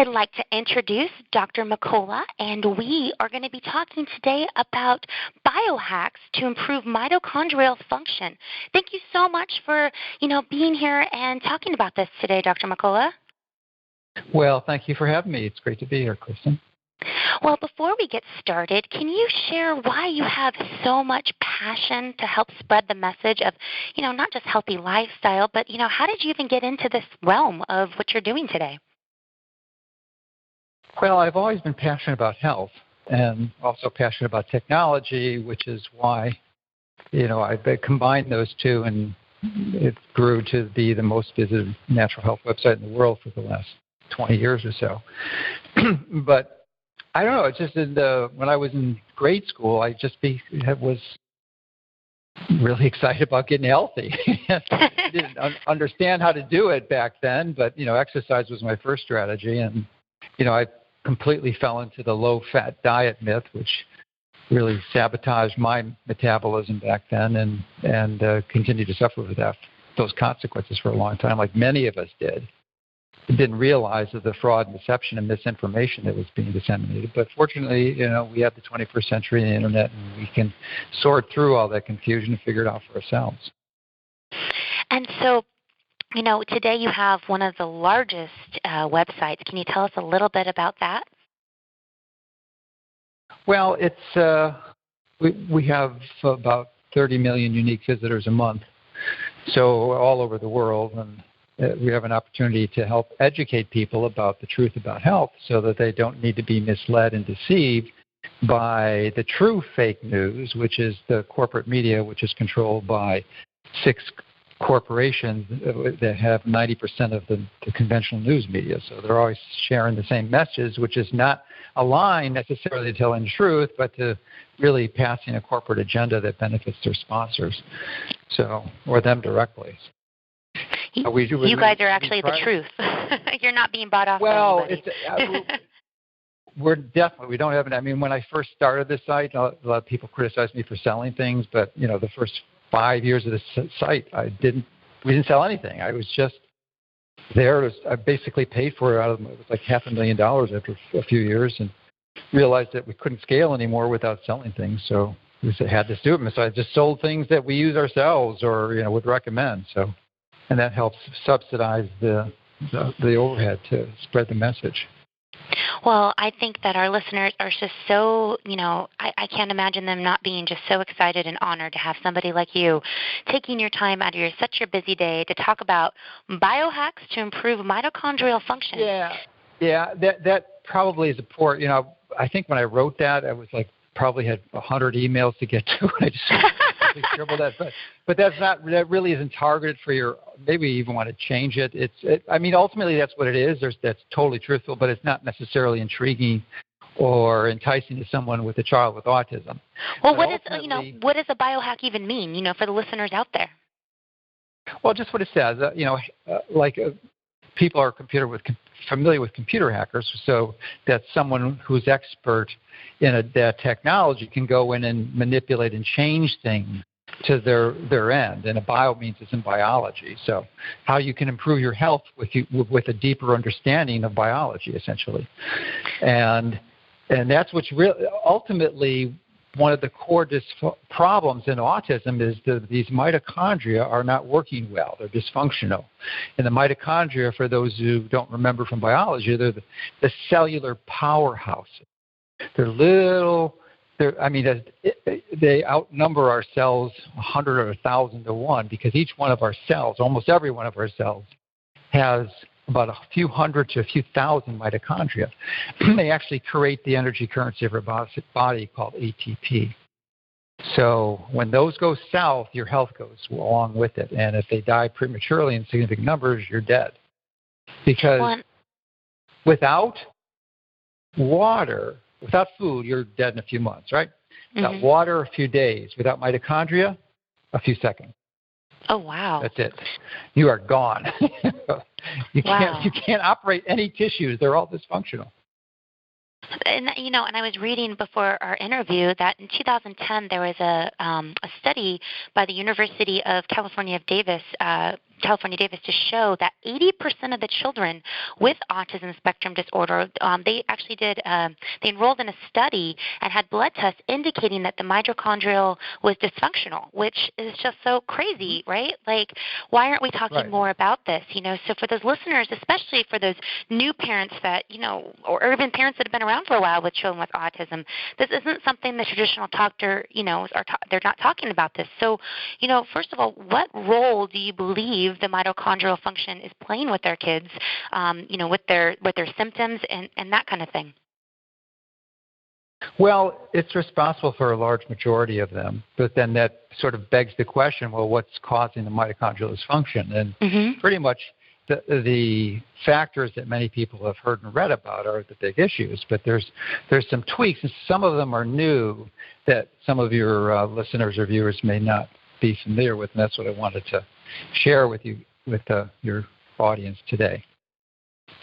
I'd like to introduce Dr. Mercola, and we are going to be talking today about biohacks to improve mitochondrial function. Thank you so much for, being here and talking about this today, Dr. Mercola. Well, thank you for having me. It's great to be here, Kristen. Well, before we get started, can you share why you have so much passion to help spread the message of, not just healthy lifestyle, but, how did you even get into this realm of what you're doing today? Well, I've always been passionate about health and also passionate about technology, which is why, I've combined those two, and it grew to be the most visited natural health website in the world for the last 20 years or so. But I don't know. It's just when I was in grade school, I just was really excited about getting healthy. I didn't understand how to do it back then, but exercise was my first strategy, and I completely fell into the low-fat diet myth, which really sabotaged my metabolism back then, and continued to suffer with those consequences for a long time, like many of us did. Didn't realize of the fraud and deception and misinformation that was being disseminated. But fortunately, we have the 21st century and the internet, and we can sort through all that confusion and figure it out for ourselves. And so, today you have one of the largest websites. Can you tell us a little bit about that? Well, it's we have about 30 million unique visitors a month, so all over the world, and we have an opportunity to help educate people about the truth about health so that they don't need to be misled and deceived by the true fake news, which is the corporate media, which is controlled by 6 corporations that have 90% of the conventional news media. So they're always sharing the same message, which is not aligned necessarily to telling the truth, but to really passing a corporate agenda that benefits their sponsors, or them directly. You guys are actually the truth. You're not being bought off by anybody. We don't have it. I mean, when I first started this site, a lot of people criticized me for selling things, but, the first 5 years of the site, we didn't sell anything. I was just there. I basically paid for it it was like $500,000 after a few years, and realized that we couldn't scale anymore without selling things. So we had to do it. So I just sold things that we use ourselves or, would recommend. And that helps subsidize the overhead to spread the message. Well, I think that our listeners are just so, I can't imagine them not being just so excited and honored to have somebody like you taking your time out of such a busy day to talk about biohacks to improve mitochondrial function. Yeah, that probably is important. I think when I wrote that, I was probably had 100 emails to get to. I just scribbled that, but that really isn't targeted for your. Maybe you even want to change it. Ultimately that's what it is. That's totally truthful, but it's not necessarily intriguing or enticing to someone with a child with autism. Well, what does a biohack even mean? For the listeners out there. Well, just what it says. People are familiar with computer hackers, so that someone who's expert in that technology can go in and manipulate and change things to their end. And a bio means it's in biology. So how you can improve your health with a deeper understanding of biology, essentially. And that's what's ultimately one of the core problems in autism is these mitochondria are not working well. They're dysfunctional. And the mitochondria, for those who don't remember from biology, they're the cellular powerhouses. They're little. They outnumber our cells 100 or 1,000 to 1 because each one of our cells, almost every one of our cells, has about a few hundred to a few thousand mitochondria. They actually create the energy currency of our body called ATP. So when those go south, your health goes along with it. And if they die prematurely in significant numbers, you're dead. Because without water, without food, you're dead in a few months, right? Without water, a few days. Without mitochondria, a few seconds. Oh, wow. That's it. You are gone. You can't operate any tissues. They're all dysfunctional. And and I was reading before our interview that in 2010 there was a study by the University of California of Davis California Davis to show that 80% of the children with autism spectrum disorder, they actually did, they enrolled in a study and had blood tests indicating that the mitochondrial was dysfunctional, which is just so crazy, right? Like, why aren't we talking more about this? So for those listeners, especially for those new parents that, or even parents that have been around for a while with children with autism, this isn't something the traditional doctor, they're not talking about this. So, first of all, what role do you believe the mitochondrial function is playing with their kids, with their symptoms and that kind of thing? Well, it's responsible for a large majority of them, but then that sort of begs the question, well, what's causing the mitochondrial dysfunction? And pretty much the factors that many people have heard and read about are the big issues, but there's some tweaks, and some of them are new that some of your listeners or viewers may not be familiar with, and that's what I wanted to share with you, with your audience today.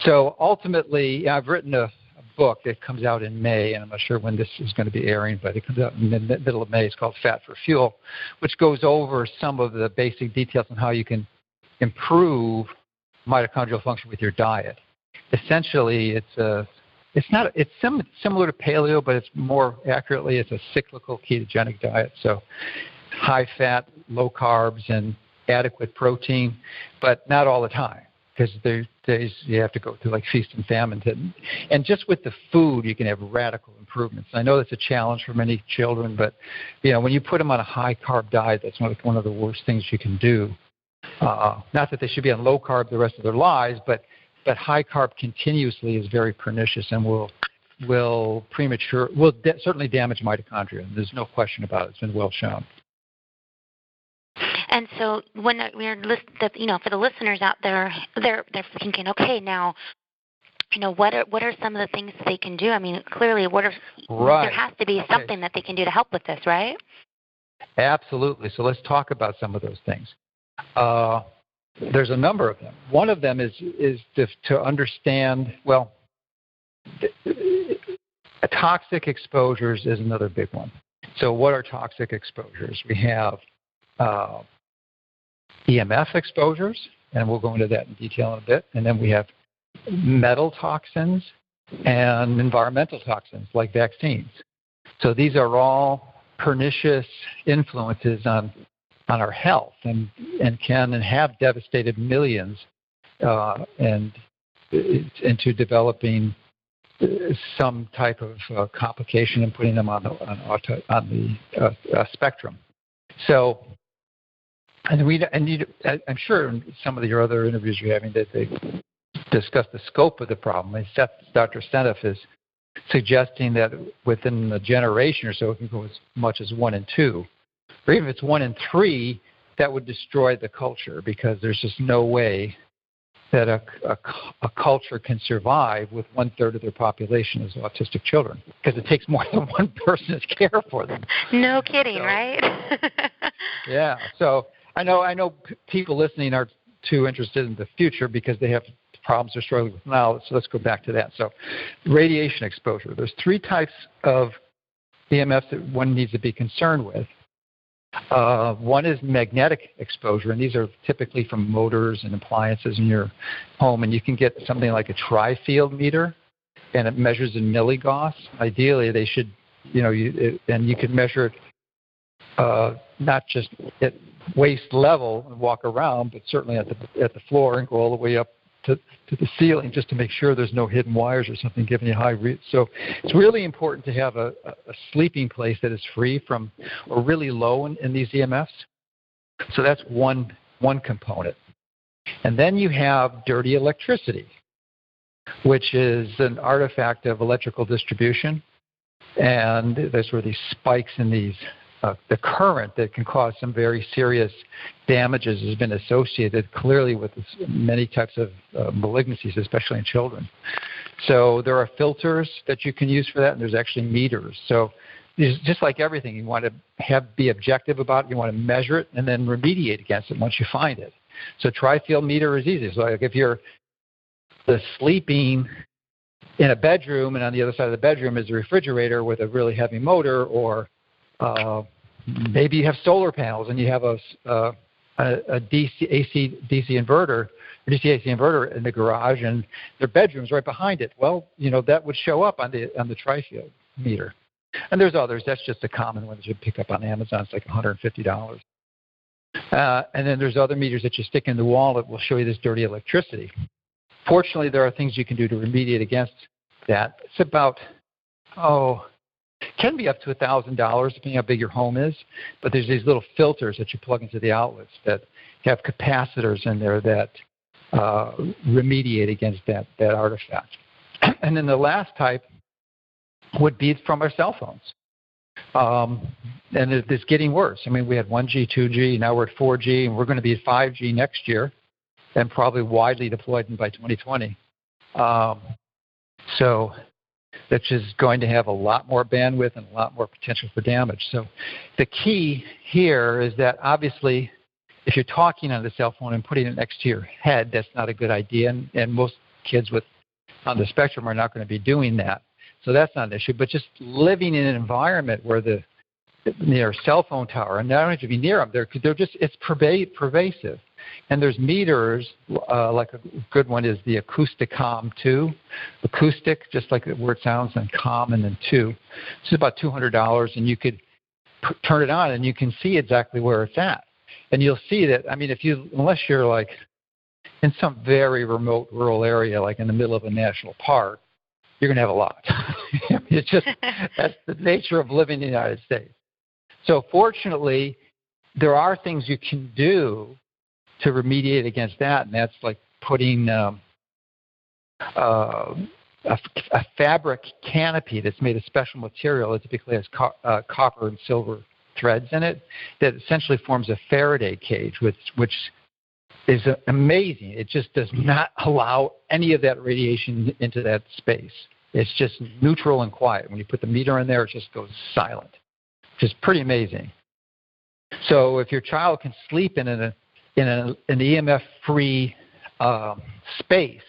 So ultimately, I've written a book that comes out in May, and I'm not sure when this is going to be airing, but it comes out in the middle of May. It's called Fat for Fuel, which goes over some of the basic details on how you can improve mitochondrial function with your diet. Essentially, it's similar to paleo, but it's more accurately, it's a cyclical ketogenic diet. So high fat, low carbs, and adequate protein, but not all the time, because there's days you have to go through like feast and famine. And just with the food, you can have radical improvements. I know that's a challenge for many children, but when you put them on a high carb diet, that's one of the worst things you can do. Not that they should be on low carb the rest of their lives, but high carb continuously is very pernicious and will certainly damage mitochondria. There's no question about it. It's been well shown. And so when we're for the listeners out there, they're thinking, okay, now, what are some of the things they can do? I mean, clearly, there has to be something that they can do to help with this, right? Absolutely. So let's talk about some of those things. There's a number of them. One of them is to understand, toxic exposures is another big one. So what are toxic exposures? We have EMF exposures, and we'll go into that in detail in a bit. And then we have metal toxins and environmental toxins like vaccines. So these are all pernicious influences on our health and can and have devastated millions and into developing some type of complication and putting them on the spectrum. So, I'm sure in some of your other interviews you're having that they discuss the scope of the problem. And Dr. Seneff is suggesting that within a generation or so, it can go as much as 1 in 2. Or even if it's 1 in 3, that would destroy the culture, because there's just no way that a culture can survive with 1/3 of their population as autistic children, because it takes more than one person to care for them. No kidding, right? Yeah. So I know people listening are too interested in the future because they have problems they're struggling with now. So let's go back to that. So radiation exposure. There's 3 types of EMFs that one needs to be concerned with. One is magnetic exposure, and these are typically from motors and appliances in your home, and you can get something like a tri-field meter, and it measures in milligauss. Ideally, they should, and you can measure it not just at waist level and walk around, but certainly at the floor and go all the way up to the ceiling, just to make sure there's no hidden wires or something giving you high read. So it's really important to have a sleeping place that is free from or really low in these EMFs. So that's one component. And then you have dirty electricity, which is an artifact of electrical distribution. And there's where these spikes in the current that can cause some very serious damages has been associated clearly with many types of malignancies, especially in children. So there are filters that you can use for that, and there's actually meters. So just like everything, you want to be objective about it. You want to measure it and then remediate against it once you find it. So tri-field meter is easy. So like if you're sleeping in a bedroom and on the other side of the bedroom is a refrigerator with a really heavy motor, or maybe you have solar panels and you have a DC inverter, or DC-AC inverter in the garage, and their bedroom's right behind it. Well, that would show up on the tri-field meter. And there's others. That's just a common one that you pick up on Amazon. It's like $150. And then there's other meters that you stick in the wall that will show you this dirty electricity. Fortunately, there are things you can do to remediate against that. It's about, can be up to $1,000 depending how big your home is. But there's these little filters that you plug into the outlets that have capacitors in there that remediate against that artifact. And then the last type would be from our cell phones. And it's getting worse. I mean, we had 1G, 2G, now we're at 4G, and we're going to be at 5G next year, and probably widely deployed by 2020. So that's just going to have a lot more bandwidth and a lot more potential for damage. So the key here is that obviously if you're talking on the cell phone and putting it next to your head, that's not a good idea, and most kids on the spectrum are not going to be doing that. So that's not an issue. But just living in an environment where near a cell phone tower, and they don't have to be near them, it's pervasive. And there's meters, like a good one is the Acousticom 2. Acoustic, just like the word sounds, and com, and then 2. It's about $200, and you could turn it on, and you can see exactly where it's at. And you'll see that, I mean, unless you're like in some very remote rural area, like in the middle of a national park, you're going to have a lot. It's just, that's the nature of living in the United States. So fortunately, there are things you can do to remediate against that, and that's like putting a fabric canopy that's made of special material. It typically has copper and silver threads in it that essentially forms a Faraday cage, which is amazing. It just does not allow any of that radiation into that space. It's just neutral and quiet. When you put the meter in there, it just goes silent, which is pretty amazing. So if your child can sleep in an EMF-free space,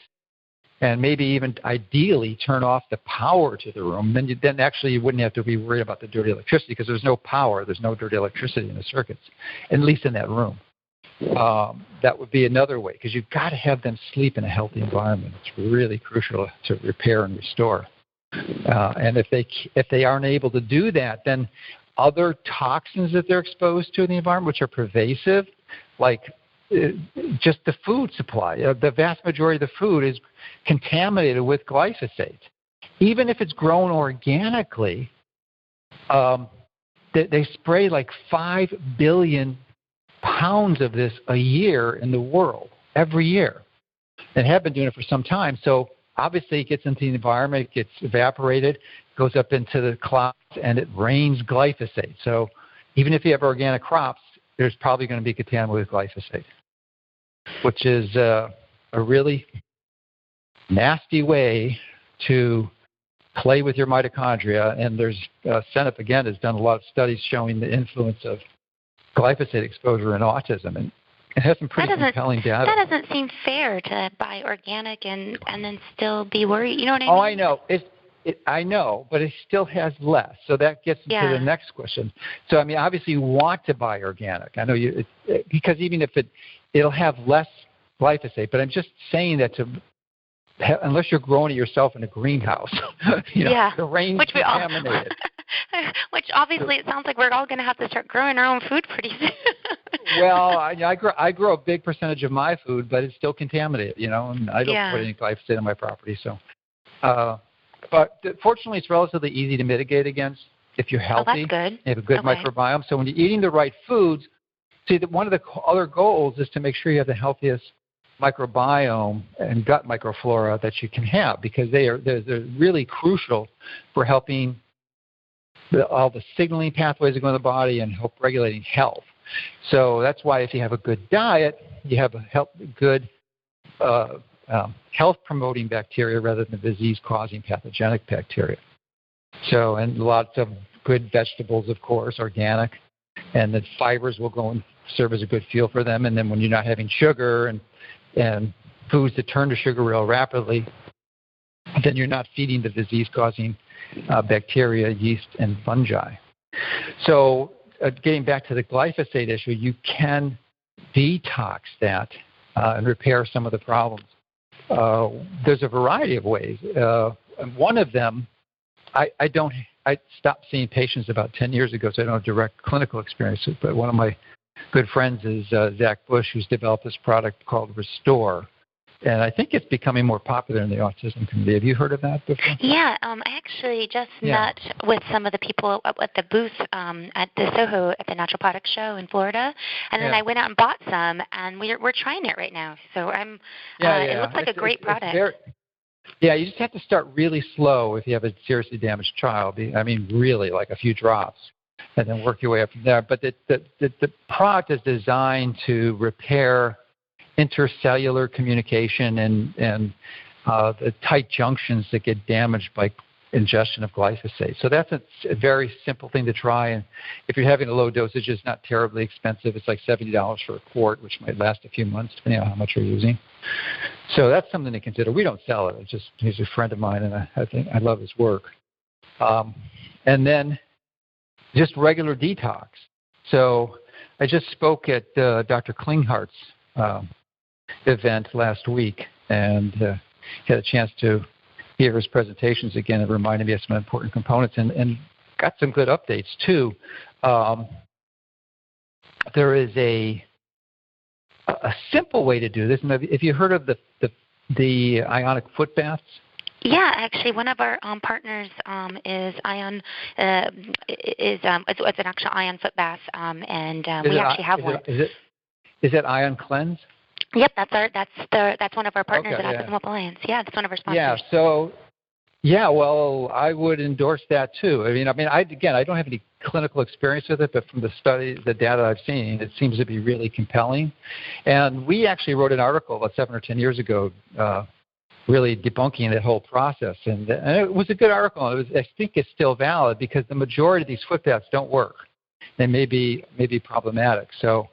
and maybe even ideally turn off the power to the room, then actually you wouldn't have to be worried about the dirty electricity because there's no power, there's no dirty electricity in the circuits, at least in that room. That would be another way, because you've got to have them sleep in a healthy environment. It's really crucial to repair and restore. And if they aren't able to do that, then other toxins that they're exposed to in the environment, which are pervasive, like just the food supply. The vast majority of the food is contaminated with glyphosate. Even if it's grown organically, they spray like 5 billion pounds of this a year in the world, every year. And have been doing it for some time. So obviously it gets into the environment, it gets evaporated, goes up into the clouds, and it rains glyphosate. So even if you have organic crops, there's probably going to be contaminated with glyphosate, which is a really nasty way to play with your mitochondria. And there's Senep, again, has done a lot of studies showing the influence of glyphosate exposure in autism, and it has some pretty compelling data. That doesn't seem fair to buy organic and then still be worried. You know what I mean? Oh, I know. I know, but it still has less. So that gets into the next question. So, I mean, obviously you want to buy organic. I know because even if it'll have less glyphosate, but I'm just saying that unless you're growing it yourself in a greenhouse, the rain's contaminated. Which obviously it sounds like we're all going to have to start growing our own food pretty soon. Well, I grow a big percentage of my food, but it's still contaminated, and I don't put any glyphosate on my property. So, but fortunately, it's relatively easy to mitigate against if you're healthy. Oh, that's good. You have a good microbiome. So when you're eating the right foods, one of the other goals is to make sure you have the healthiest microbiome and gut microflora that you can have, because they're really crucial for helping all the signaling pathways that go in the body and help regulating health. So that's why if you have a good diet, you have a good health-promoting bacteria rather than disease-causing pathogenic bacteria. So, and lots of good vegetables, of course, organic, and the fibers will go and serve as a good fuel for them. And then when you're not having sugar and foods that turn to sugar real rapidly, then you're not feeding the disease-causing bacteria, yeast, and fungi. So getting back to the glyphosate issue, you can detox that and repair some of the problems. There's a variety of ways. One of them, I stopped seeing patients about 10 years ago, so I don't have direct clinical experience. But one of my good friends is Zach Bush, who's developed this product called Restore. And I think it's becoming more popular in the autism community. Have you heard of that before? Yeah, I actually just met with some of the people at the booth at the Soho at the Natural Products Show in Florida, and then I went out and bought some, and we're trying it right now. So it looks like a great product. You just have to start really slow if you have a seriously damaged child. I mean, really, like a few drops, and then work your way up from there. But the product is designed to repair intercellular communication and the tight junctions that get damaged by ingestion of glyphosate. So that's a very simple thing to try. And if you're having a low dosage, it's not terribly expensive. It's like $70 for a quart, which might last a few months, depending on how much you're using. So that's something to consider. We don't sell it. He's a friend of mine, and I think I love his work. And then just regular detox. So I just spoke at Dr. Klinghart's event last week, and had a chance to hear his presentations again. It reminded me of some important components, and got some good updates too. There is a simple way to do this. Have you heard of the ionic foot baths? Yeah, actually, one of our partners is Ion. It's an actual Ion foot bath, and we actually have one. Is it Ion Cleanse? Yep, that's one of our partners at Autism Alliance. Yeah, that's one of our sponsors. Yeah, so well, I would endorse that too. I don't have any clinical experience with it, but from the data I've seen, it seems to be really compelling. And we actually wrote an article about 7 or 10 years ago, really debunking that whole process, and it was a good article. I think it's still valid because the majority of these foot baths don't work. They may be problematic. So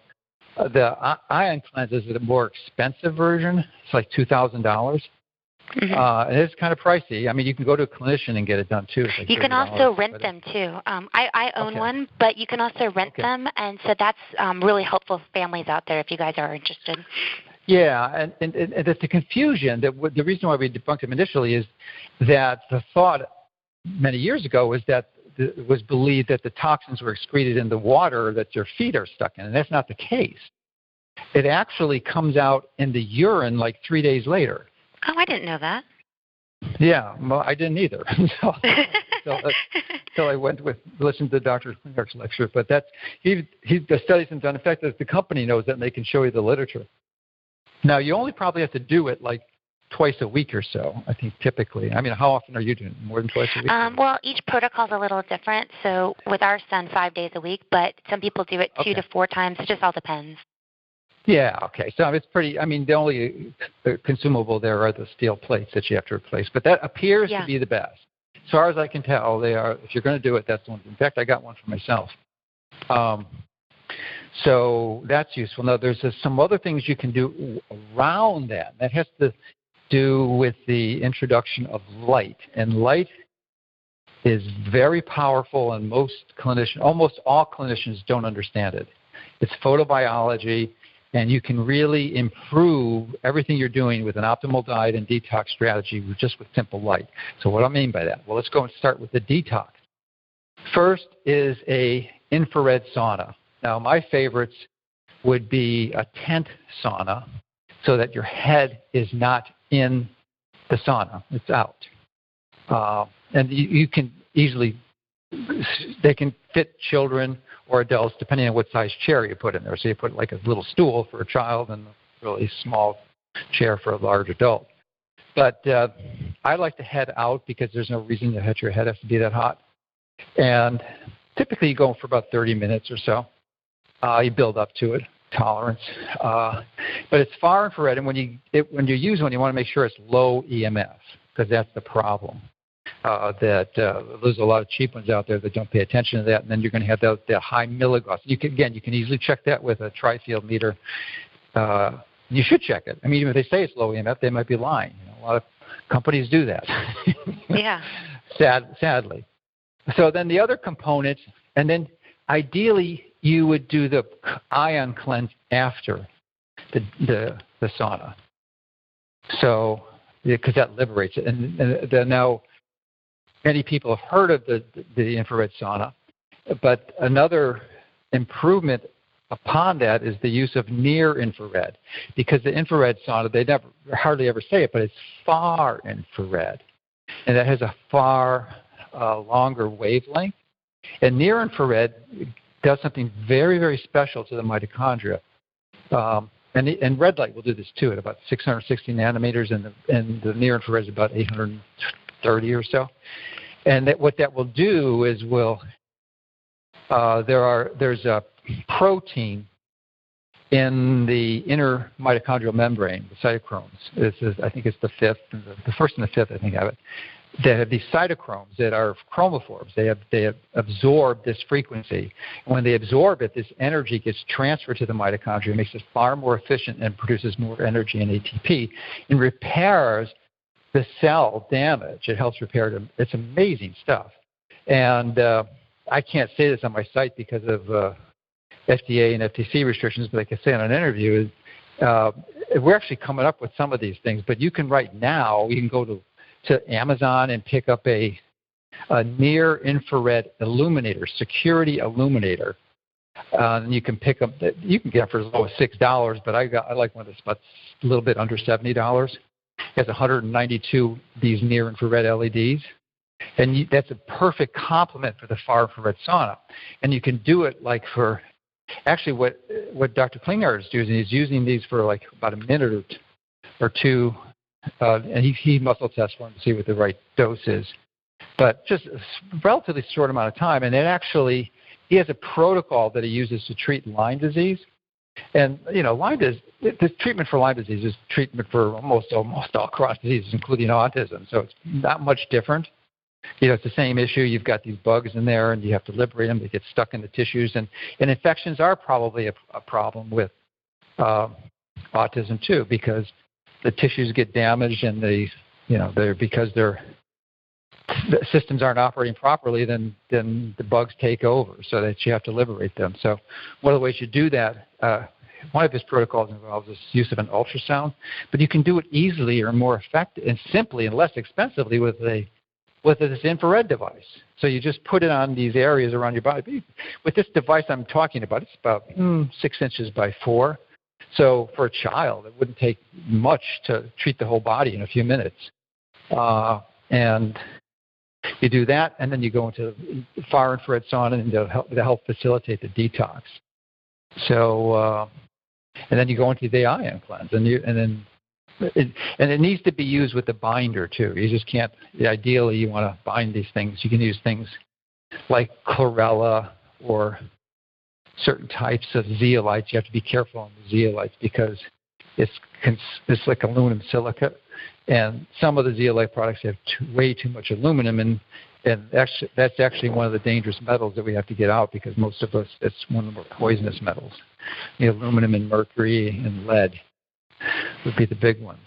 the Ion Cleanse is a more expensive version. It's like $2,000. Mm-hmm. And it's kind of pricey. I mean, you can go to a clinician and get it done too. Like you can also rent them too. I own one, but you can also rent them, and so that's really helpful for families out there if you guys are interested. Yeah, and the confusion, the reason why we debunked them initially is that the thought many years ago was that it was believed that the toxins were excreted in the water that your feet are stuck in, and that's not the case. It actually comes out in the urine like 3 days later. Oh, I didn't know that. Yeah, well, I didn't either. so I listened to Dr. Klinghart's lecture, but the studies have done. In fact, the company knows that, and they can show you the literature. Now, you only probably have to do it like twice a week or so, I think, typically. I mean, how often are you doing it? More than twice a week? Well, each protocol is a little different. So with our son, 5 days a week, but some people do it 2 to 4 times. It just all depends. Yeah, okay. So it's pretty, the only consumable there are the steel plates that you have to replace. But that appears to be the best. As far as I can tell, they are. If you're going to do it, that's the one. In fact, I got one for myself. So that's useful. Now, there's some other things you can do around that. That has to do with the introduction of light. And light is very powerful, and almost all clinicians don't understand it. It's photobiology, and you can really improve everything you're doing with an optimal diet and detox strategy just with simple light. So what do I mean by that? Well, let's go and start with the detox. First is a infrared sauna. Now, my favorites would be a tent sauna so that your head is not in the sauna. It's out. And you can they can fit children or adults depending on what size chair you put in there. So you put like a little stool for a child and a really small chair for a large adult. But I like to head out because there's no reason that your head has to be that hot. And typically you go for about 30 minutes or so. You build up to it, tolerance. But it's far infrared, and when you use one, you want to make sure it's low EMF because that's the problem. There's a lot of cheap ones out there that don't pay attention to that, and then you're going to have the high milligauss. You can easily check that with a tri-field meter. You should check it. I mean, even if they say it's low EMF, they might be lying. A lot of companies do that. Yeah. Sadly. So then the other component, and then ideally you would do the ion cleanse after the sauna. So, because that liberates it. And now many people have heard of the infrared sauna, but another improvement upon that is the use of near infrared, because the infrared sauna, they hardly ever say it, but it's far infrared, and that has a far longer wavelength. And near infrared does something very, very special to the mitochondria. And red light will do this too at about 660 nanometers, and the near infrared is about 830 or so. And what that will do is there's a protein in the inner mitochondrial membrane, the cytochromes. I think it's the first and the fifth, I think, of it. That have these cytochromes that are chromophores. They have absorbed this frequency. And when they absorb it, this energy gets transferred to the mitochondria, makes it far more efficient and produces more energy and ATP, and repairs the cell damage. It helps repair it. It's amazing stuff. And I can't say this on my site because of FDA and FTC restrictions, but I can say in an interview, we're actually coming up with some of these things. But you can right now, you can go to Amazon and pick up a near-infrared illuminator, security illuminator. And you can pick up, you can get it for as low as $6, but I like one that's about a little bit under $70. It has 192 these near-infrared LEDs. And that's a perfect complement for the far infrared sauna. And you can do it like for, actually what Dr. Klinghardt is doing is using these for like about a minute or two. And he muscle tests for them to see what the right dose is. But just a relatively short amount of time. And he has a protocol that he uses to treat Lyme disease. And, the treatment for Lyme disease is treatment for almost all cross diseases, including autism. So it's not much different. It's the same issue. You've got these bugs in there, and you have to liberate them. They get stuck in the tissues. And infections are probably a problem with autism, too, because the tissues get damaged, and because the systems aren't operating properly, then the bugs take over, so that you have to liberate them. So one of the ways you do that, one of his protocols involves the use of an ultrasound, but you can do it easily or more effective and simply and less expensively with this infrared device. So you just put it on these areas around your body. With this device I'm talking about, it's about 6 inches by 4. So for a child, it wouldn't take much to treat the whole body in a few minutes. And you do that, and then you go into far infrared sauna, and they'll help facilitate the detox. So, and then you go into the ion cleanse, and it needs to be used with the binder too. You just can't. Ideally, you want to bind these things. You can use things like chlorella or certain types of zeolites. You have to be careful on the zeolites because it's like aluminum silicate, and some of the zeolite products have way too much aluminum, and that's actually one of the dangerous metals that we have to get out, because most of us, it's one of the more poisonous metals. Aluminum and mercury and lead would be the big ones.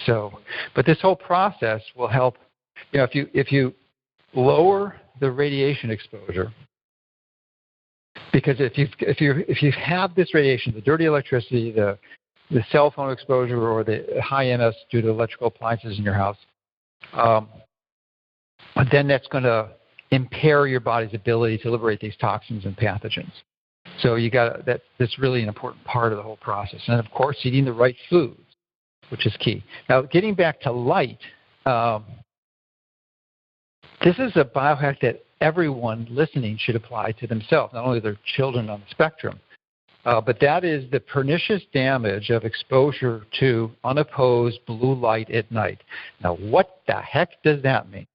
So, but this whole process will help. If you lower the radiation exposure, because if you have this radiation, the dirty electricity, the cell phone exposure, or the high MS due to electrical appliances in your house, then that's going to impair your body's ability to liberate these toxins and pathogens. So that's really an important part of the whole process. And of course, eating the right foods, which is key. Now, getting back to light, this is a biohack that everyone listening should apply to themselves, not only their children on the spectrum, but that is the pernicious damage of exposure to unopposed blue light at night. Now, what the heck does that mean?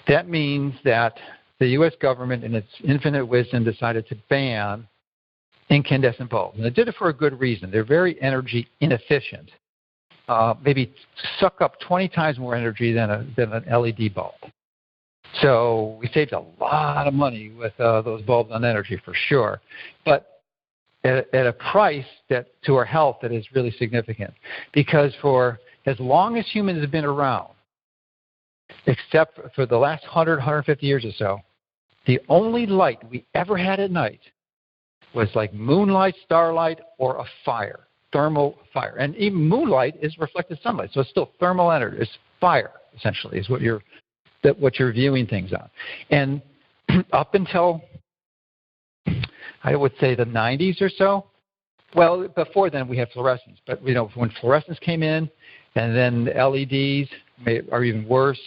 That means that the U.S. government, in its infinite wisdom, decided to ban incandescent bulbs. And they did it for a good reason. They're very energy inefficient. Maybe suck up 20 times more energy than an LED bulb. So we saved a lot of money with those bulbs on energy for sure, but at a price that to our health that is really significant. Because for as long as humans have been around, except for the last 100, 150 years or so, the only light we ever had at night was like moonlight, starlight, or a fire, thermal fire. And even moonlight is reflected sunlight, so it's still thermal energy. It's fire, essentially, is what you're viewing things on. And up until, I would say, the 90s or so, well, before then we had fluorescence. But, when fluorescence came in, and then LEDs are even worse,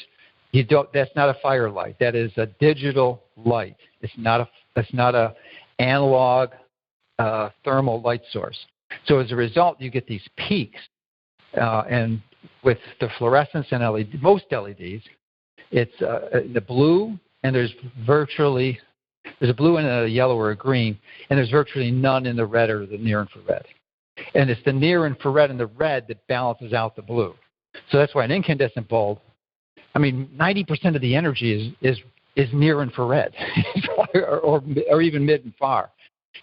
that's not a firelight. That is a digital light. It's not a analog thermal light source. So as a result, you get these peaks. And with the fluorescence and most LEDs, it's the blue, and there's a blue and a yellow or a green, and there's virtually none in the red or the near infrared. And it's the near infrared and the red that balances out the blue. So that's why an incandescent bulb, 90% of the energy is near infrared or even mid and far.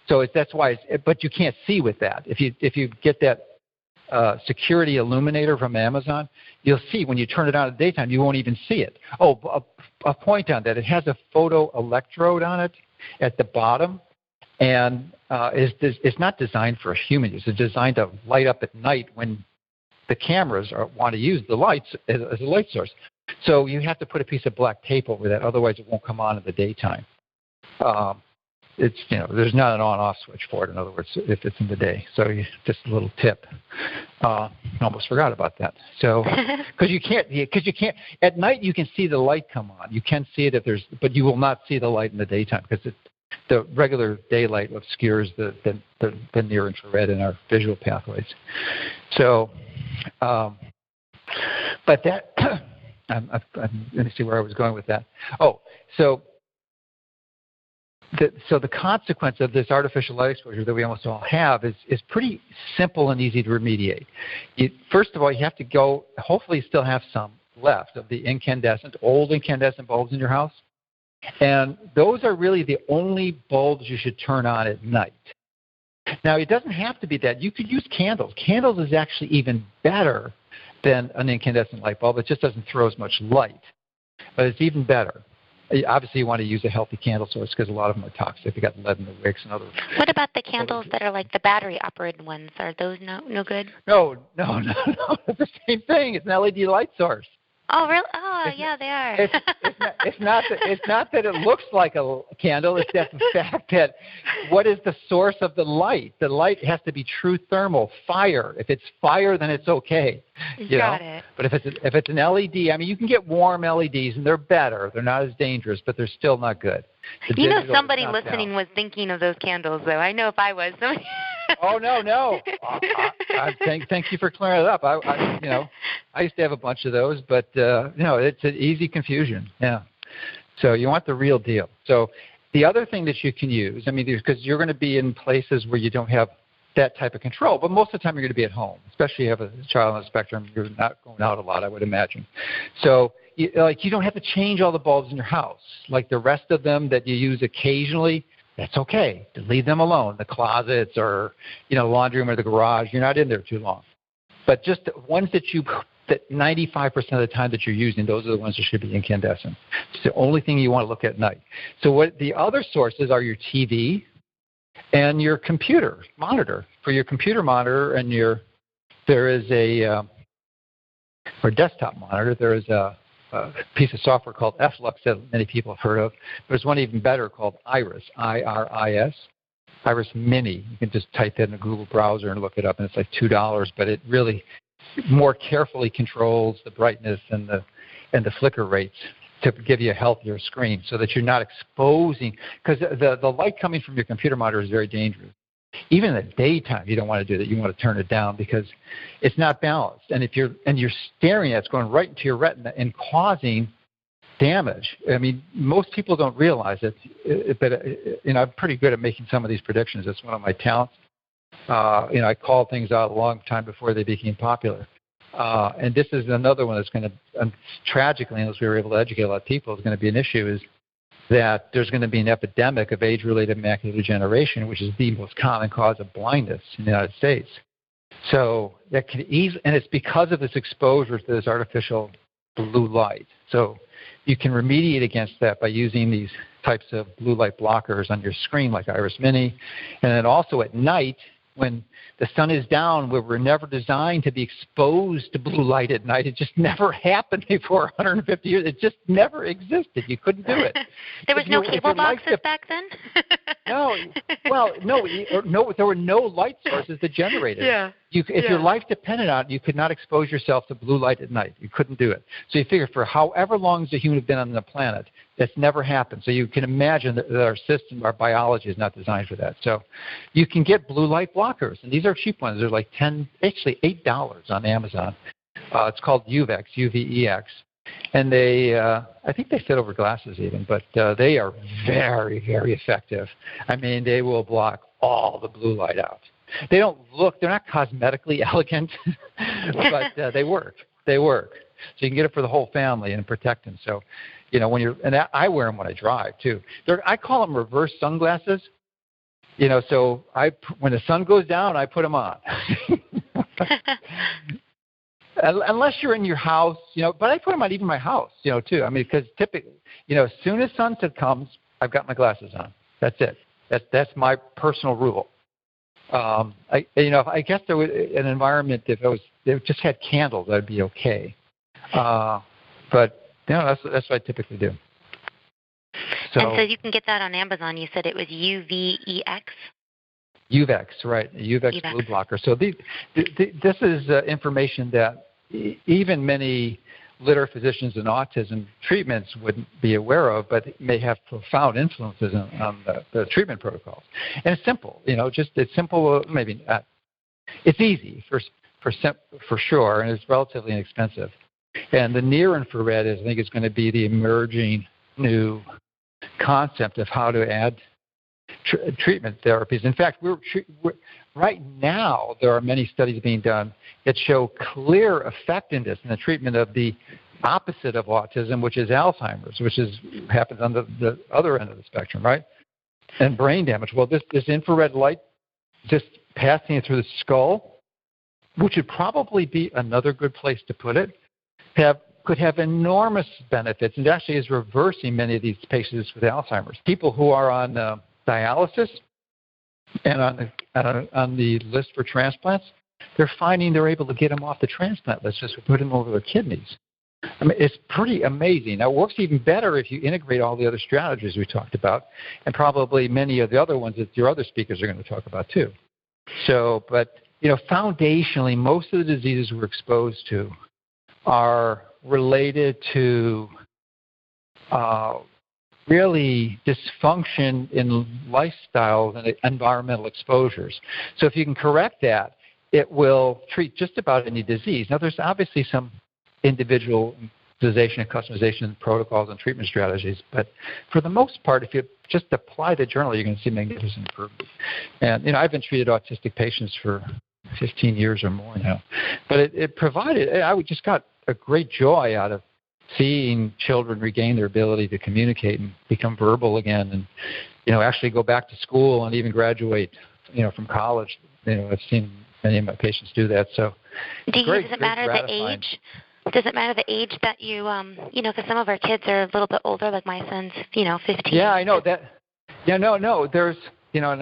So that's why but you can't see with that. If you get that security illuminator from Amazon, you'll see when you turn it on at daytime, you won't even see it. Oh, a point on that. It has a photo electrode on it at the bottom, and it's not designed for human use. It's designed to light up at night when the cameras want to use the lights as a light source. So you have to put a piece of black tape over that, otherwise it won't come on in the daytime. There's not an on-off switch for it, in other words, if it's in the day. So just a little tip. I almost forgot about that. So because you can't at night you can see the light come on. You can see it but you will not see the light in the daytime because the regular daylight obscures the near infrared in our visual pathways. So, but that let me see where I was going with that. So the consequence of this artificial light exposure that we almost all have is pretty simple and easy to remediate. First of all, you have to go, hopefully you still have some left of the old incandescent bulbs in your house. And those are really the only bulbs you should turn on at night. Now, it doesn't have to be that. You could use candles. Candles is actually even better than an incandescent light bulb. It just doesn't throw as much light. But it's even better. Obviously, you want to use a healthy candle source because a lot of them are toxic. They got lead in the wicks and other. What about the candles that are like the battery-operated ones? Are those no good? No. It's the same thing. It's an LED light source. Oh, really? Oh, yeah, they are. It's not that it looks like a candle. It's that the fact that what is the source of the light? The light has to be true thermal, fire. If it's fire, then it's okay. Got it. But if it's an LED, you can get warm LEDs, and they're better. They're not as dangerous, but they're still not good. Somebody listening was thinking of those candles, though. I know if I was. Oh, no. Thank you for clearing it up. I used to have a bunch of those, but, it's an easy confusion. Yeah. So you want the real deal. So the other thing that you can use, because you're going to be in places where you don't have that type of control, but most of the time you're going to be at home, especially if you have a child on the spectrum. You're not going out a lot, I would imagine. So you don't have to change all the bulbs in your house. Like the rest of them that you use occasionally, that's okay. Leave them alone. The closets or, laundry room or the garage, you're not in there too long. But just the ones that 95% of the time that you're using, those are the ones that should be incandescent. It's the only thing you want to look at night. So what the other sources are your TV and your computer monitor. For your computer monitor and there is or desktop monitor, there is a piece of software called Flux that many people have heard of. There's one even better called Iris, I-R-I-S, Iris Mini. You can just type that in a Google browser and look it up, and it's like $2, but it really more carefully controls the brightness and the flicker rates to give you a healthier screen so that you're not exposing, because the light coming from your computer monitor is very dangerous. Even in the daytime, you don't want to do that. You want to turn it down because it's not balanced. And if you're staring at it, it's going right into your retina and causing damage. Most people don't realize it, but I'm pretty good at making some of these predictions. It's one of my talents. I called things out a long time before they became popular. And this is another one that's going to, tragically, unless we were able to educate a lot of people, is going to be an issue, is that there's going to be an epidemic of age-related macular degeneration, which is the most common cause of blindness in the United States. So that could and it's because of this exposure to this artificial blue light. So you can remediate against that by using these types of blue light blockers on your screen like Iris Mini. And then also at night, when the sun is down, where we're never designed to be exposed to blue light at night. It just never happened before 150 years. It just never existed. You couldn't do it. There was no cable boxes back then? No. Well, no, there were no light sources that generated it. Yeah. If your life depended on it, you could not expose yourself to blue light at night. You couldn't do it. So you figure for however long the human has been on the planet, that's never happened. So you can imagine that our system, our biology is not designed for that. So you can get blue light blockers, and these are cheap ones. They're like $8 on Amazon. It's called UVEX, UVEX. And they, I think they fit over glasses even, but they are very, very effective. I mean, they will block all the blue light out. They don't look, they're not cosmetically elegant, but they work. They work. So you can get it for the whole family and protect them. So, you know, when you're, and I wear them when I drive too. I call them reverse sunglasses. You know, so when the sun goes down, I put them on. Unless you're in your house, you know, but I put them on even my house, you know, too. I mean, because typically, you know, as soon as sunset comes, I've got my glasses on. That's it. That's my personal rule. I guess there was an environment if it just had candles, that'd be okay. But you know, that's what I typically do. And so you can get that on Amazon. You said it was UVEX? UVEX, right, a UVEX blue blocker. So this is information that even many litter physicians in autism treatments wouldn't be aware of, but it may have profound influences on the treatment protocols. And it's simple, you know, it's simple, maybe not. It's easy for sure, and it's relatively inexpensive. And the near infrared I think is going to be the emerging new concept of how to add treatment therapies. In fact, right now there are many studies being done that show clear effectiveness in the treatment of the opposite of autism, which is Alzheimer's, which happens on the other end of the spectrum, right? And brain damage. Well, this infrared light just passing through the skull, which would probably be another good place to put it, could have enormous benefits, and actually is reversing many of these patients with Alzheimer's. People who are on dialysis and on the list for transplants, they're finding they're able to get them off the transplant list just to put them over their kidneys. I mean, it's pretty amazing. Now, it works even better if you integrate all the other strategies we talked about, and probably many of the other ones that your other speakers are going to talk about too. So, but, you know, foundationally, most of the diseases we're exposed to are related to really dysfunction in lifestyle and environmental exposures. So if you can correct that, it will treat just about any disease. Now, there's obviously some individualization and customization protocols and treatment strategies, but for the most part, if you just apply the journal, you're going to see magnificent improvement. And, you know, I've been treated autistic patients for 15 years or more now. But it provided, I just got a great joy out of seeing children regain their ability to communicate and become verbal again, and, you know, actually go back to school and even graduate, you know, from college. You know, I've seen many of my patients do that. So does it matter the age? Does it matter the age that you know, because some of our kids are a little bit older, like my son's, you know, 15. Yeah, I know that. Yeah, no, there's, you know,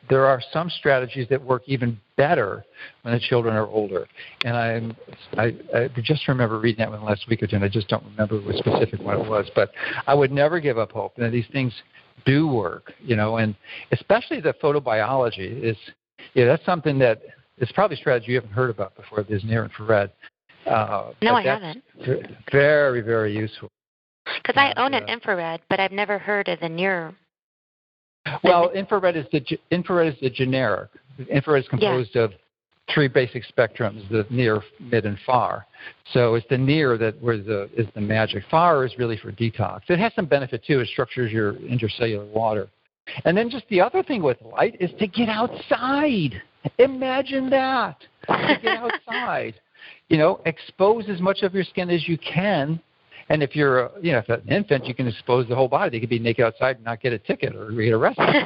there are some strategies that work even better when the children are older. And I just remember reading that one last week or two, and I just don't remember what specific one it was. But I would never give up hope. And these things do work, you know, and especially the photobiology is, you know, that's something that it's probably a strategy you haven't heard about before, this near infrared. No, I haven't. Very, very useful. Because I own an infrared, but I've never heard of the near. Well, infrared is the generic. Infrared is composed of three basic spectrums: the near, mid, and far. So it's the near that is the magic. Far is really for detox. It has some benefit too. It structures your intercellular water. And then just the other thing with light is to get outside. Imagine that. To get outside. You know, expose as much of your skin as you can. And if you're, you know, if an infant, you can expose the whole body. They could be naked outside and not get a ticket or get arrested.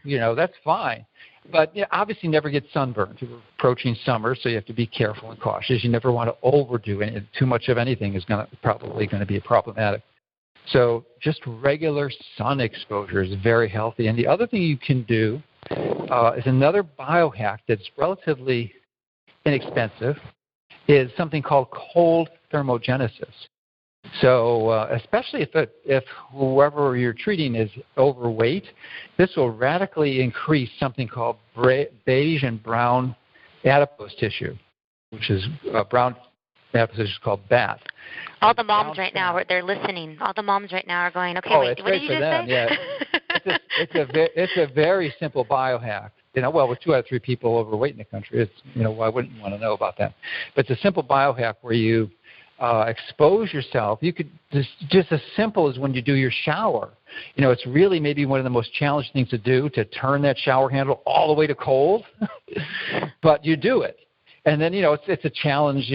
You know, that's fine. But obviously never get sunburned. We're approaching summer, so you have to be careful and cautious. You never want to overdo it. Too much of anything is probably going to be problematic. So just regular sun exposure is very healthy. And the other thing you can do is another biohack that's relatively inexpensive is something called cold thermogenesis. So especially if whoever you're treating is overweight, this will radically increase something called beige and brown adipose tissue, which is brown adipose tissue is called BAT. All the moms right now, they're listening. All the moms right now are going, okay, wait, what did you just say? Yeah. It's a very simple biohack. With 2 out of 3 people overweight in the country, it's, why wouldn't you want to know about that? But it's a simple biohack where you expose yourself. You could just as simple as when you do your shower. It's really maybe one of the most challenging things to do, to turn that shower handle all the way to cold, but you do it. And then, it's a challenge,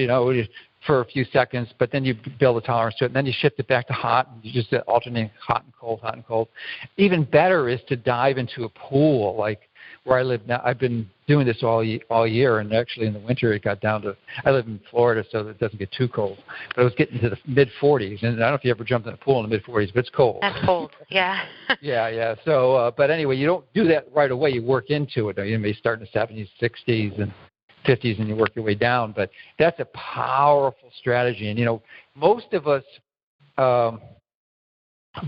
for a few seconds, but then you build a tolerance to it, and then you shift it back to hot, and you just alternate hot and cold, hot and cold. Even better is to dive into a pool, like where I live now. I've been doing this all year, and actually in the winter it got down to, I live in Florida, so it doesn't get too cold, but it was getting to the mid-40s, and I don't know if you ever jumped in a pool in the mid-40s, but it's cold. That's cold, yeah. Yeah. So, but anyway, you don't do that right away. You work into it. You may start in the 70s, 60s, and 50s, and you work your way down. But that's a powerful strategy. And, most of us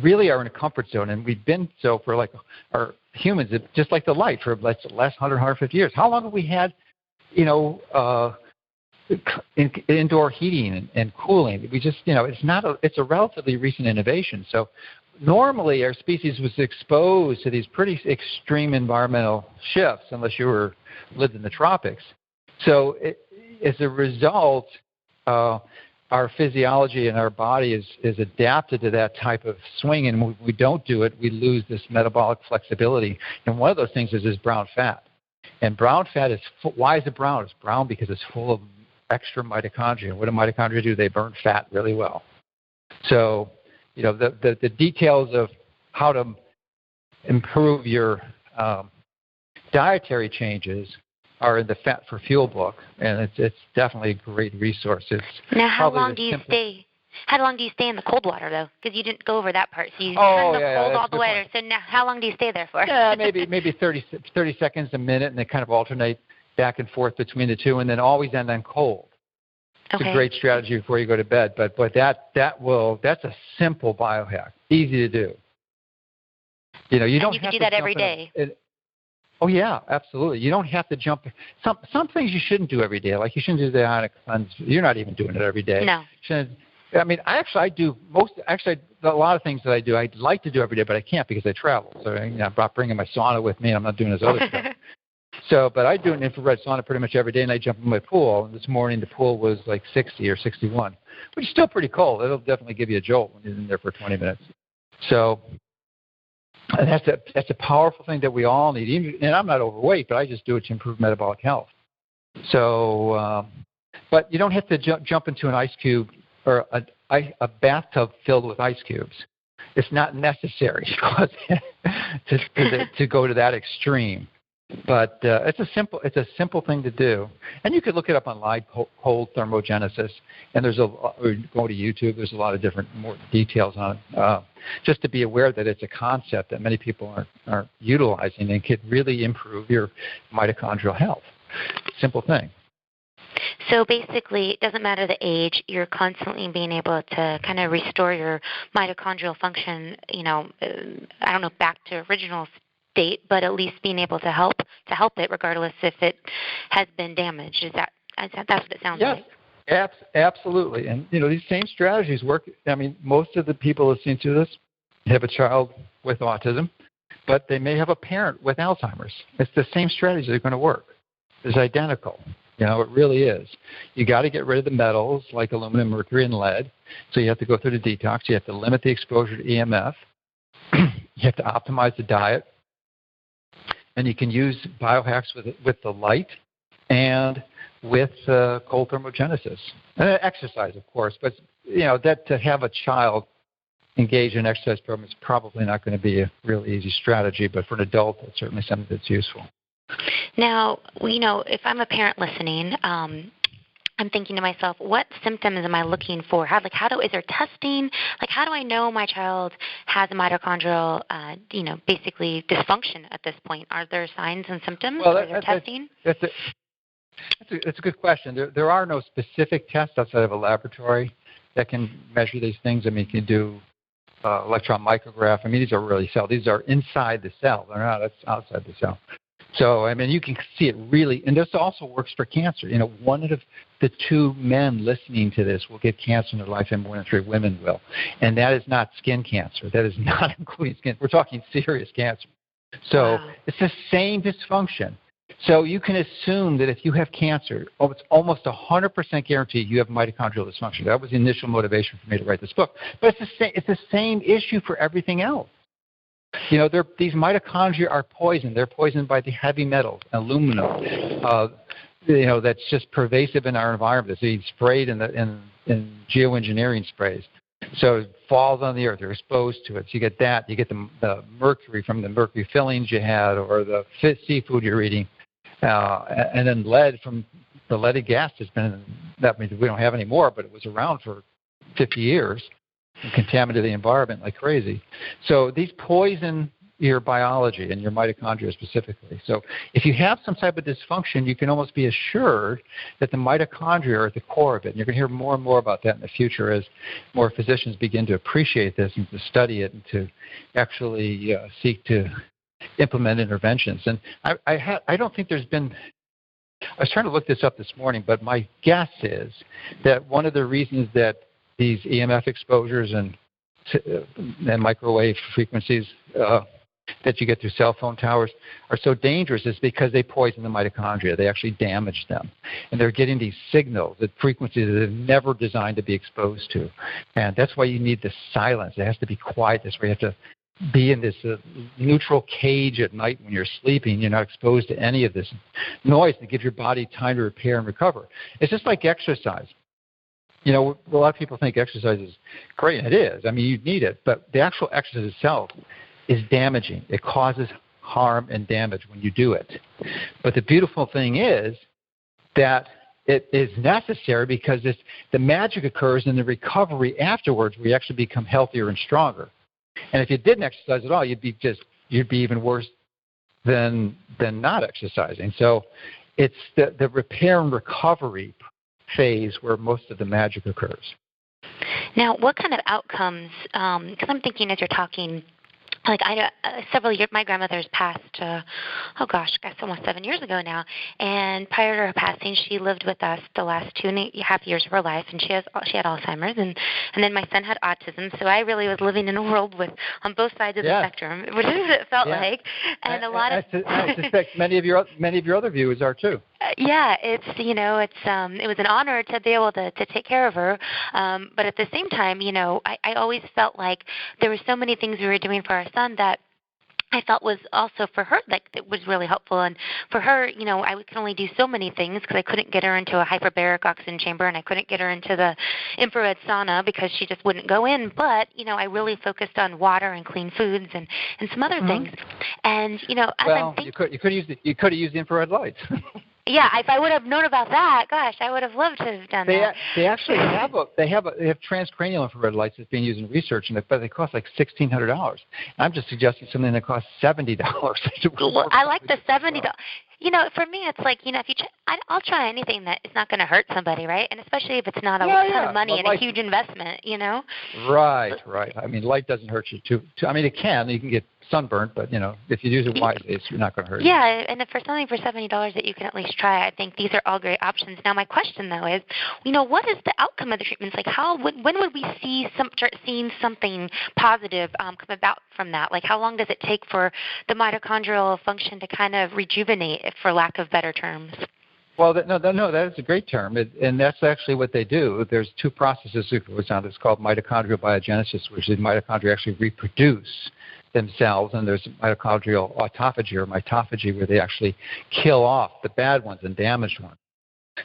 really are in a comfort zone, and we've been so for like our humans, just like the light for the last 100, 150 years. How long have we had, indoor heating and cooling? We just, it's a relatively recent innovation. So normally our species was exposed to these pretty extreme environmental shifts unless you lived in the tropics. So as a result, our physiology and our body is adapted to that type of swing, and when we don't do it, we lose this metabolic flexibility. And one of those things is brown fat. And brown fat is, why is it brown? It's brown because it's full of extra mitochondria. What do mitochondria do? They burn fat really well. So, the details of how to improve your dietary changes are in the Fat for Fuel book, and it's definitely a great resource. Now, how long do you stay in the cold water, though? Because you didn't go over that part. So you turn the cold all the way. So now, how long do you stay there for? Yeah, maybe 30 seconds, a minute, and they kind of alternate back and forth between the two, and then always end on cold. It's a great strategy before you go to bed. But that's a simple biohack, easy to do. You don't have to do that every day. Oh, yeah, absolutely. You don't have to jump. Some things you shouldn't do every day, like you shouldn't do the ionic cleanse. You're not even doing it every day. No. I do a lot of things that I do, I'd like to do every day, but I can't because I travel. So I'm not bringing my sauna with me. I'm not doing this other stuff. So, but I do an infrared sauna pretty much every day, and I jump in my pool. And this morning the pool was like 60 or 61, which is still pretty cold. It'll definitely give you a jolt when you're in there for 20 minutes. So and that's a powerful thing that we all need. And I'm not overweight, but I just do it to improve metabolic health. So, but you don't have to jump into an ice cube or a bathtub filled with ice cubes. It's not necessary to go to that extreme. But it's a simple thing to do, and you could look it up online, cold thermogenesis. And or go to YouTube. There's a lot of different more details on it. Just to be aware that it's a concept that many people aren't utilizing and could really improve your mitochondrial health. Simple thing. So basically, it doesn't matter the age. You're constantly being able to kind of restore your mitochondrial function. I don't know, back to original state, but at least being able to help it, regardless if it has been damaged. That's what it sounds like. Yes, absolutely. And these same strategies work. Most of the people listening to this have a child with autism, but they may have a parent with Alzheimer's. It's the same strategies that are going to work. It's identical. It really is. You got to get rid of the metals like aluminum, mercury, and lead. So you have to go through the detox. You have to limit the exposure to EMF. You have to optimize the diet. And you can use biohacks with the light and with cold thermogenesis. And exercise, of course. But, that to have a child engage in an exercise program is probably not going to be a really easy strategy. But for an adult, it's certainly something that's useful. Now, if I'm a parent listening, I'm thinking to myself, what symptoms am I looking for? Is there testing? How do I know my child has mitochondrial, basically dysfunction at this point? Are there signs and symptoms? Well, is there testing? That's a good question. There are no specific tests outside of a laboratory that can measure these things. I mean, you can do electron micrograph. I mean, these are really cells. These are inside the cell. They're not outside the cell. So, I mean, you can see it really, and this also works for cancer. One of the two men listening to this will get cancer in their lifetime, one in 3 women will. And that is not skin cancer. That is not including skin. We're talking serious cancer. So wow. It's the same dysfunction. So you can assume that if you have cancer, it's almost 100% guaranteed you have mitochondrial dysfunction. That was the initial motivation for me to write this book. But it's the same issue for everything else. These mitochondria are poisoned. They're poisoned by the heavy metals, aluminum, that's just pervasive in our environment. It's sprayed in geoengineering sprays. So it falls on the earth. You're exposed to it. So you get that. You get the mercury from the mercury fillings you had or the seafood you're eating. And then lead from the leaded gas has been, that means we don't have any more, but it was around for 50 years. And contaminated the environment like crazy. So these poison your biology and your mitochondria specifically. So if you have some type of dysfunction, you can almost be assured that the mitochondria are at the core of it. And you're going to hear more and more about that in the future as more physicians begin to appreciate this and to study it and to actually seek to implement interventions. And I don't think there's been – I was trying to look this up this morning, but my guess is that one of the reasons that these EMF exposures and microwave frequencies that you get through cell phone towers are so dangerous is because they poison the mitochondria. They actually damage them. And they're getting these signals, the frequencies that they're never designed to be exposed to. And that's why you need the silence. It has to be quiet. That's why you have to be in this neutral cage at night when you're sleeping. You're not exposed to any of this noise that gives your body time to repair and recover. It's just like exercise. A lot of people think exercise is great, and it is. I mean, you need it, but the actual exercise itself is damaging. It causes harm and damage when you do it. But the beautiful thing is that it is necessary because the magic occurs in the recovery afterwards where you actually become healthier and stronger. And if you didn't exercise at all, you'd be even worse than not exercising. So it's the repair and recovery phase where most of the magic occurs. Now, what kind of outcomes, because I'm thinking as you're talking, several years, my grandmother's passed, almost 7 years ago now. And prior to her passing, she lived with us the last 2.5 years of her life, and she had Alzheimer's, and then my son had autism. So I really was living in a world on both sides of the spectrum, which is what it felt like. And I suspect many of your other viewers are too. It was an honor to be able to take care of her. But at the same time, I always felt like there were so many things we were doing for our son that I felt was also for her, it was really helpful. And for her, I could only do so many things because I couldn't get her into a hyperbaric oxygen chamber and I couldn't get her into the infrared sauna because she just wouldn't go in. But, I really focused on water and clean foods and some other things. And, you could have used infrared lights. Yeah, if I would have known about that, gosh, I would have loved to have done that. They actually have transcranial infrared lights that's being used in research, but they cost like $1,600. I'm just suggesting something that costs $70. Well, I like the $70. For me, it's like, I'll try anything that is not going to hurt somebody, right? And especially if it's not a ton of money and a huge investment, Right. I mean, light doesn't hurt you too. I mean, it can. You can get sunburnt, but, if you use it wisely, it's not going to hurt you. Yeah, and for something for $70 that you can at least try, I think these are all great options. Now, my question, though, is, what is the outcome of the treatments? Like, when would we start seeing something positive come about from that? Like, how long does it take for the mitochondrial function to kind of rejuvenate, for lack of better terms? Well, no, that is a great term, and that's actually what they do. There's two processes that goes on. It's called mitochondrial biogenesis, which the mitochondria actually reproduce themselves, and there's mitochondrial autophagy or mitophagy where they actually kill off the bad ones and damaged ones.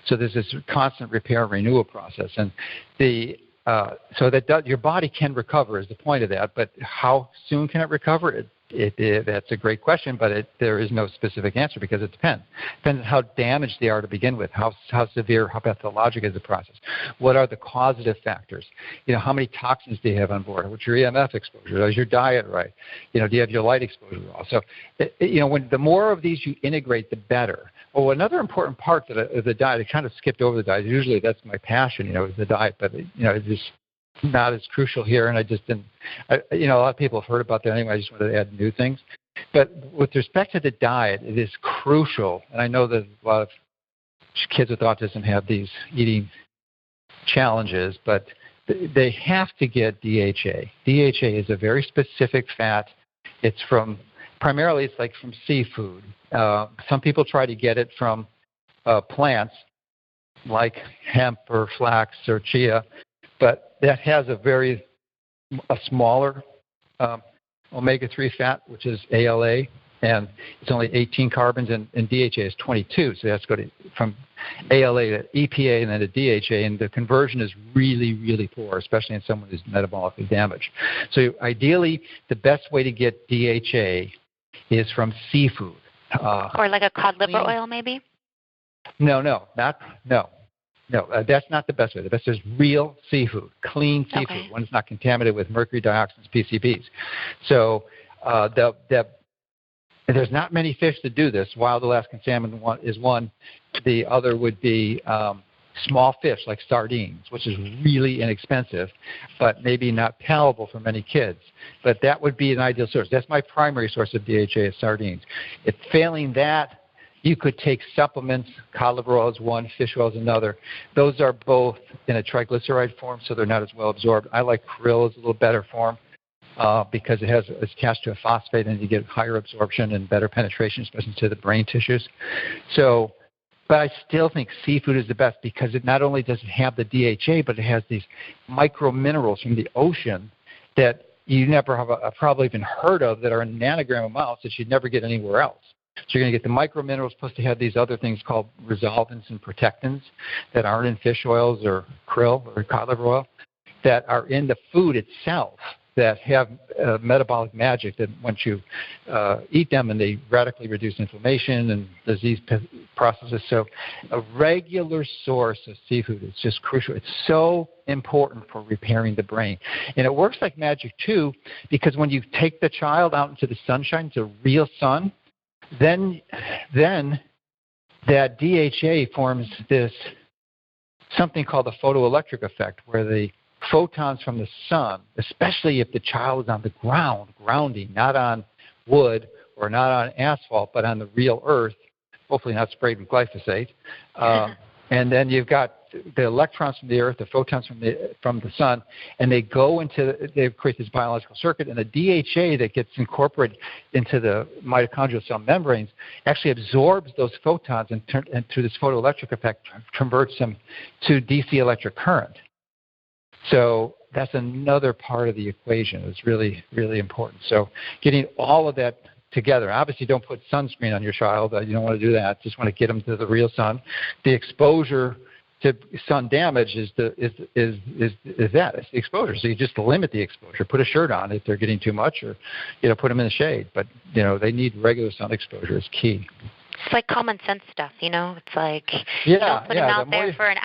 So there's this constant repair and renewal process, and your body can recover is the point of that. But how soon can it recover? That's a great question, but there is no specific answer because it depends. It depends on how damaged they are to begin with, how severe, how pathologic is the process. What are the causative factors? How many toxins do you have on board? What's your EMF exposure? Is your diet right? Do you have your light exposure also? When the more of these you integrate, the better. Oh, another important part of the diet, I kind of skipped over the diet. Usually that's my passion, is the diet, but it's just not as crucial here, and I just didn't. A lot of people have heard about that anyway. I just wanted to add new things. But with respect to the diet, it is crucial, and I know that a lot of kids with autism have these eating challenges, but they have to get DHA. DHA is a very specific fat. It's primarily from seafood. Some people try to get it from plants like hemp or flax or chia, but that has a smaller omega-3 fat, which is ALA, and it's only 18 carbons, and DHA is 22. So that's going from ALA to EPA and then to DHA, and the conversion is really, really poor, especially in someone who's metabolically damaged. So ideally, the best way to get DHA is from seafood. Or like a cod liver oil, maybe? No, that's not the best way. The best is real seafood, clean seafood, one that's not contaminated with mercury, dioxins, PCBs. So there's not many fish that do this. Wild Alaskan salmon is one. The other would be small fish like sardines, which is really inexpensive, but maybe not palatable for many kids. But that would be an ideal source. That's my primary source of DHA is sardines. If failing that, you could take supplements. Cod liver oil is one, fish oil is another. Those are both in a triglyceride form, so they're not as well absorbed. I like krill as a little better form because it's attached to a phosphate, and you get higher absorption and better penetration, especially to the brain tissues. So, but I still think seafood is the best because it not only does it have the DHA, but it has these micro minerals from the ocean that you never have probably even heard of that are in nanogram amounts that you'd never get anywhere else. So you're going to get the micro minerals, plus to have these other things called resolvins and protectants that aren't in fish oils or krill or cod liver oil that are in the food itself that have metabolic magic that once you eat them, and they radically reduce inflammation and disease processes. So a regular source of seafood is just crucial. It's so important for repairing the brain. And it works like magic, too, because when you take the child out into the sunshine, to real sun, then that DHA forms this something called the photoelectric effect, where the photons from the sun, especially if the child is on the grounding, not on wood or not on asphalt, but on the real earth, hopefully not sprayed with glyphosate. And then you've got the electrons from the earth, the photons from the sun, and they create this biological circuit, and the DHA that gets incorporated into the mitochondrial cell membranes actually absorbs those photons and through this photoelectric effect converts them to DC electric current. So that's another part of the equation. It's really, really important. So getting all of that together. Obviously, don't put sunscreen on your child. You don't want to do that. Just want to get them to the real sun. The exposure to sun damage is that. It's the exposure. So you just limit the exposure. Put a shirt on if they're getting too much, or put them in the shade. But they need regular sun exposure. Is key. It's like common sense stuff, It's like you don't put them out there for an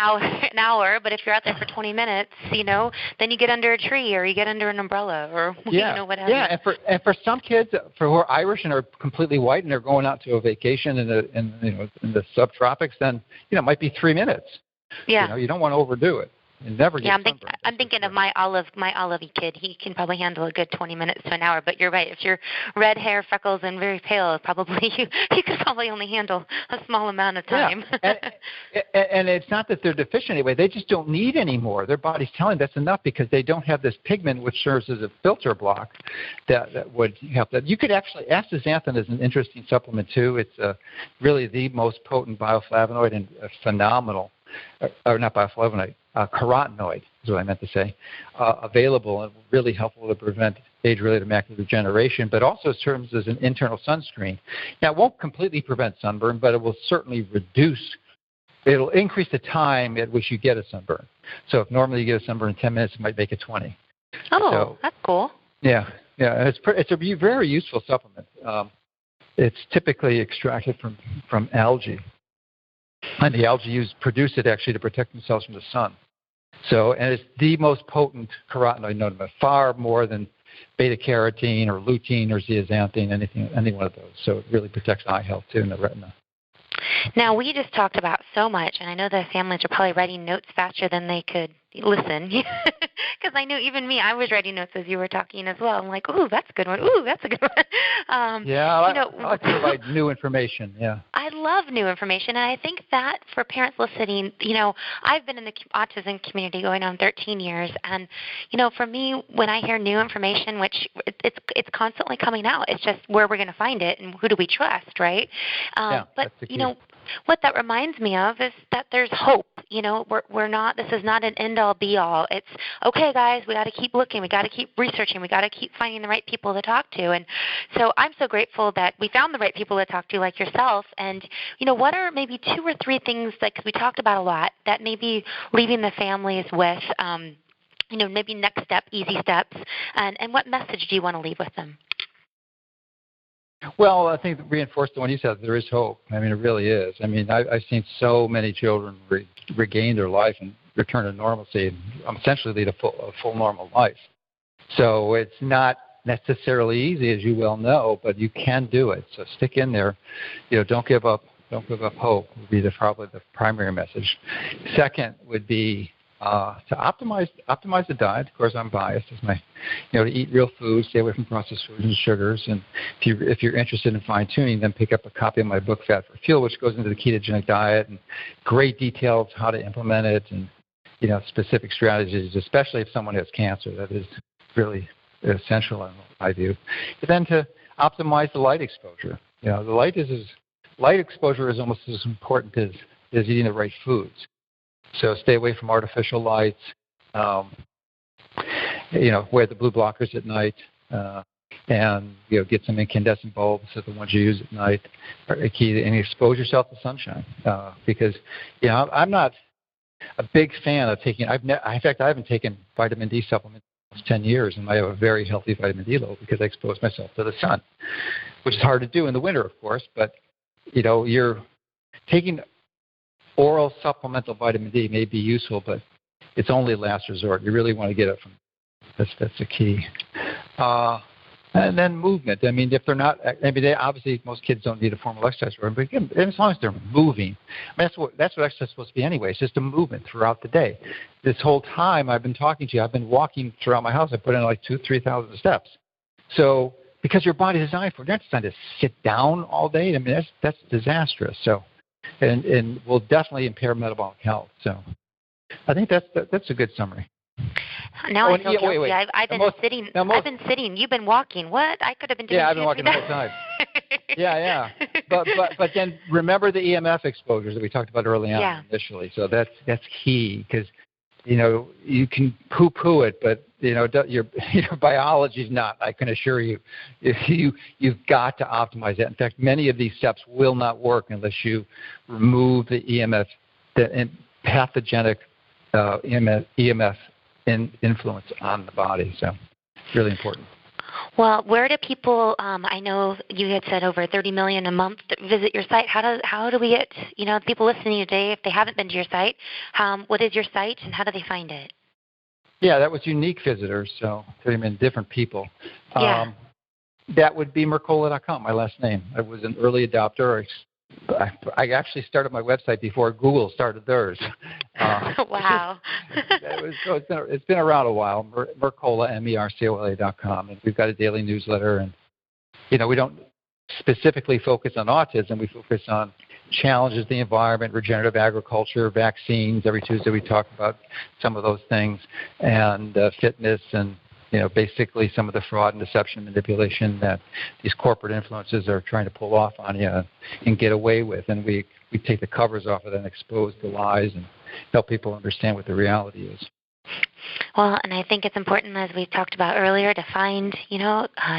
hour, but if you're out there for 20 minutes, then you get under a tree or you get under an umbrella or whatever. Yeah, and for some kids who are Irish and are completely white and they're going out to a vacation in the subtropics, then it might be 3 minutes. Yeah. You don't want to overdo it. And never get sunburned. I'm thinking of my olive kid. He can probably handle a good 20 minutes to an hour. But you're right. If you're red hair, freckles, and very pale, probably you could probably only handle a small amount of time. Yeah. And it's not that they're deficient anyway. They just don't need any more. Their body's telling them that's enough because they don't have this pigment which serves as a filter block that would help that. You could actually, astaxanthin is an interesting supplement too. It's really the most potent bioflavonoid and phenomenal, or not bioflavonoid, carotenoid is what I meant to say, available and really helpful to prevent age-related macular degeneration, but also serves as an internal sunscreen. Now, it won't completely prevent sunburn, but it will certainly it'll increase the time at which you get a sunburn. So if normally you get a sunburn in 10 minutes, it might make it 20. Oh, so, that's cool. Yeah. Yeah, and it's a very useful supplement. It's typically extracted from algae, and the algae produce it actually to protect themselves from the sun. So, and it's the most potent carotenoid known to man, far more than beta-carotene or lutein or zeaxanthin, any one of those. So it really protects eye health too in the retina. Now, we just talked about so much, and I know the families are probably writing notes faster than they could listen. Because I know even me, I was writing notes as you were talking as well. I'm like, ooh, that's a good one. Ooh, that's a good one. I like to provide new information, yeah. I love new information, and I think that for parents listening, I've been in the autism community going on 13 years, and, for me, when I hear new information, which it's constantly coming out, it's just where we're going to find it and who do we trust, right? But, that's the key. What that reminds me of is that there's hope. We're not, this is not an end-all, be-all. It's, okay, guys, we got to keep looking. We got to keep researching. We got to keep finding the right people to talk to. And so I'm so grateful that we found the right people to talk to like yourself. And, what are maybe 2 or 3 things, because we talked about a lot, that maybe leaving the families with, maybe next step, easy steps, and what message do you want to leave with them? Well, I think reinforce the one you said, there is hope. I mean, it really is. I mean, I've seen so many children regain their life and return to normalcy and essentially lead a full normal life. So it's not necessarily easy, as you well know, but you can do it. So stick in there. Don't give up. Don't give up hope would be probably the primary message. Second would be to optimize the diet. Of course, I'm biased. It's my, to eat real food, stay away from processed foods and sugars. And if you're interested in fine tuning, then pick up a copy of my book, Fat for Fuel, which goes into the ketogenic diet and great details how to implement it and specific strategies, especially if someone has cancer. That is really essential in my view. But then to optimize the light exposure. The light exposure is almost as important as eating the right foods. So stay away from artificial lights, wear the blue blockers at night, and get some incandescent bulbs, so the ones you use at night are key. And expose yourself to sunshine, because I'm not a big fan of taking. In fact, I haven't taken vitamin D supplements in 10 years, and I have a very healthy vitamin D level because I expose myself to the sun, which is hard to do in the winter, of course. But you're taking oral supplemental vitamin D may be useful, but it's only a last resort. You really want to get it from. That's the key. And then movement. I mean, if they're not, obviously most kids don't need a formal exercise program, but again, as long as they're moving, that's what exercise is supposed to be anyway. It's just a movement throughout the day. This whole time I've been talking to you, I've been walking throughout my house. I put in like 2,000-3,000 steps. So because your body is designed for it, you're not designed to sit down all day. I mean, that's disastrous. So, and will definitely impair metabolic health. So, I think that's a good summary. Now I feel guilty. Wait. I've been sitting. I've been sitting. You've been walking. What? I could have been doing. Yeah, I've been walking the whole time. Yeah. But then remember the EMF exposures that we talked about early on initially. So that's key because you can poo-poo it, but your biology is not. I can assure you, you've got to optimize that. In fact, many of these steps will not work unless you remove the EMF, the pathogenic EMF influence on the body. So it's really important. Well, where do people, I know you had said over 30 million a month visit your site. How do we get, people listening today, if they haven't been to your site, what is your site and how do they find it? Yeah, that was unique visitors, so 30 million different people. Yeah. That would be Mercola.com, my last name. I was an early adopter. I actually started my website before Google started theirs. Wow. It's been around a while. Mercola, Mercola.com, and we've got a daily newsletter. And we don't specifically focus on autism. We focus on challenges, the environment, regenerative agriculture, vaccines. Every Tuesday we talk about some of those things, and fitness and basically some of the fraud and deception and manipulation that these corporate influences are trying to pull off on you and get away with. And we take the covers off of it and expose the lies and help people understand what the reality is. Well, and I think it's important, as we talked about earlier, to find,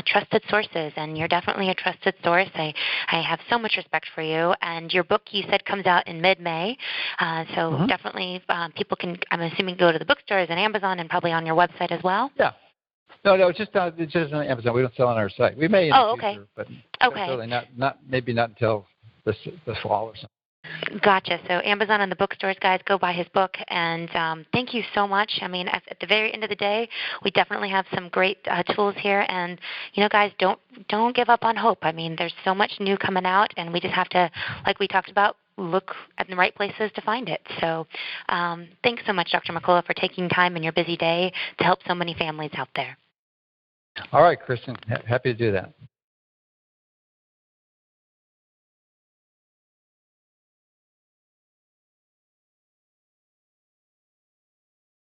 trusted sources. And you're definitely a trusted source. I have so much respect for you. And your book, you said, comes out in mid-May. So definitely people can, I'm assuming, go to the bookstores and Amazon and probably on your website as well. Yeah. No, it's just on Amazon. We don't sell on our site. We may in the Okay. future, but Okay. really not maybe not until the fall or something. Gotcha. So Amazon and the bookstores, guys, go buy his book. And thank you so much. I mean, at the very end of the day, we definitely have some great tools here. And, guys, don't give up on hope. I mean, there's so much new coming out, and we just have to, like we talked about, look at the right places to find it. So thanks so much, Dr. Mercola, for taking time in your busy day to help so many families out there. All right, Kristen. Happy to do that.